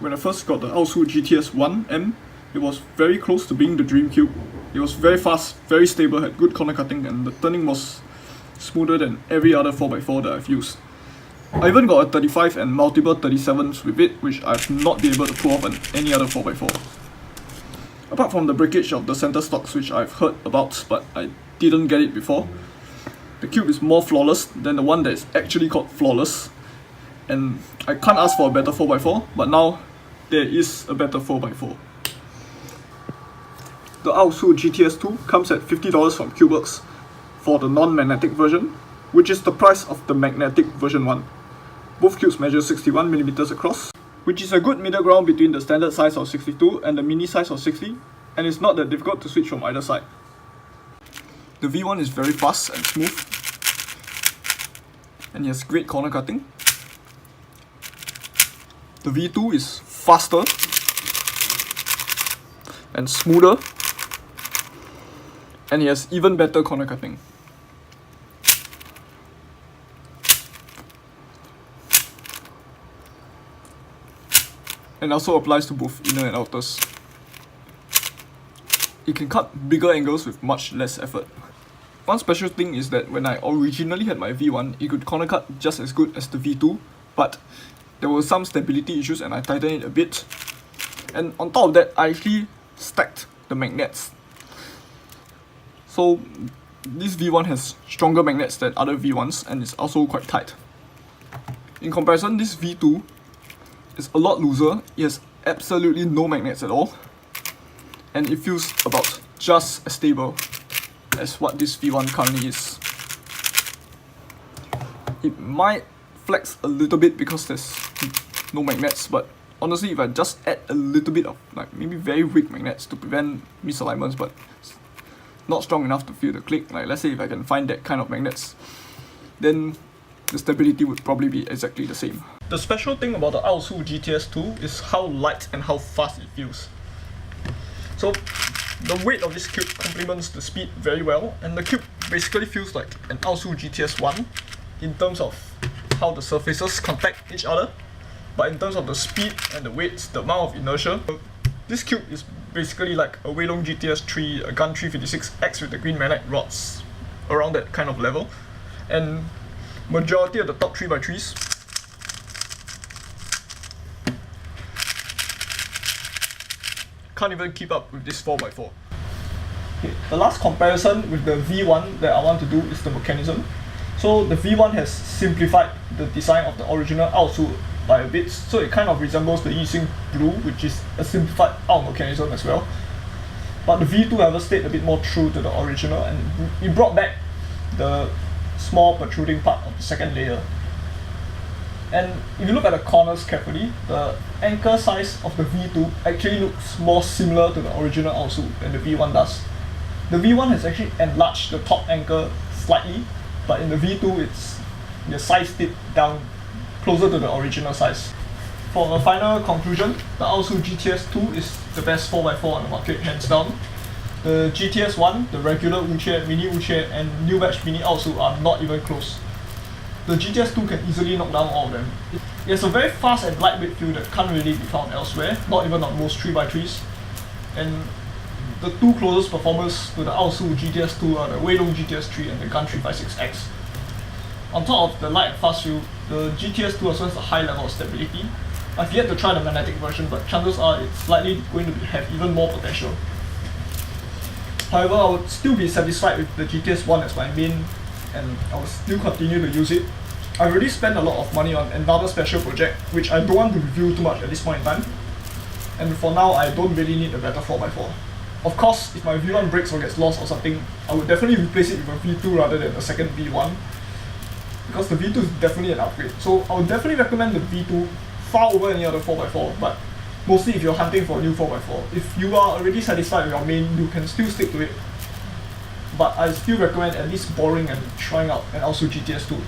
when I first got the Aosu GTS2, it was very close to being the dream cube. It was very fast, very stable, had good corner cutting, and the turning was smoother than every other 4x4 that I've used. I even got a 35 and multiple 37s with it, which I've not been able to pull off on any other 4x4. Apart from the breakage of the center stocks, which I've heard about but I didn't get it before, the cube is more flawless than the one that is actually called flawless. And I can't ask for a better 4x4, but now there is a better 4x4. The Aosu GTS2 comes at $50 from cubewrerkz for the non-magnetic version, which is the price of the magnetic version 1. Both cubes measure 61mm across, which is a good middle ground between the standard size of 62 and the mini size of 60, and it's not that difficult to switch from either side. The V1 is very fast and smooth, and it has great corner cutting. The V2 is faster and smoother, and it has even better corner cutting. And also applies to both inner and outers. It can cut bigger angles with much less effort. One special thing is that when I originally had my V1, it could corner cut just as good as the V2, but there were some stability issues and I tightened it a bit. And on top of that, I actually stacked the magnets. So this V1 has stronger magnets than other V1s and it's also quite tight. In comparison, this V2 is a lot looser. It has absolutely no magnets at all, and it feels about just as stable as what this V1 currently is. It might flex a little bit because there's no magnets, but honestly, if I just add a little bit of like maybe very weak magnets to prevent misalignments, but not strong enough to feel the click, like let's say if I can find that kind of magnets, then the stability would probably be exactly the same. The special thing about the Aosu GTS2 is how light and how fast it feels. So the weight of this cube complements the speed very well, and the cube basically feels like an Aosu GTS1 in terms of how the surfaces contact each other, but in terms of the speed and the weights, the amount of inertia, this cube is basically like a Weilong GTS3, a Gun 356X with the green magnet rods, around that kind of level. And majority of the top 3x3s can't even keep up with this 4x4. Okay, the last comparison with the V1 that I want to do is the mechanism. So the V1 has simplified the design of the original Aosu by a bit, so it kind of resembles the Yixing Blue, which is a simplified out mechanism as well. But the V2 however stayed a bit more true to the original, and it brought back the small protruding part of the second layer. And if you look at the corners carefully, the anchor size of the V2 actually looks more similar to the original Aosu than the V1 does. The V1 has actually enlarged the top anchor slightly, but in the V2 the size dipped down closer to the original size. For a final conclusion, the Aosu GTS2 is the best 4x4 on the market, hands down. The GTS1, the regular Wuche, mini Wuche, and new batch mini Aosu are not even close. The GTS2 can easily knock down all of them. It has a very fast and lightweight feel that can't really be found elsewhere, not even on most 3x3s. And the two closest performers to the Aosu GTS2 are the Weilong GTS3 and the Gun 356X. On top of the light and fast feel, the GTS2 also has a high level of stability. I've yet to try the magnetic version, but chances are it's likely going to have even more potential. However, I would still be satisfied with the GTS1 as my main, and I will still continue to use it. I already spent a lot of money on another special project, which I don't want to review too much at this point in time. And for now, I don't really need a better 4x4. Of course, if my V1 breaks or gets lost or something, I would definitely replace it with a V2 rather than a second V1, because the V2 is definitely an upgrade. So I would definitely recommend the V2 far over any other 4x4, but mostly if you're hunting for a new 4x4. If you are already satisfied with your main, you can still stick to it. But I still recommend at least borrowing and trying out an Aosu GTS2.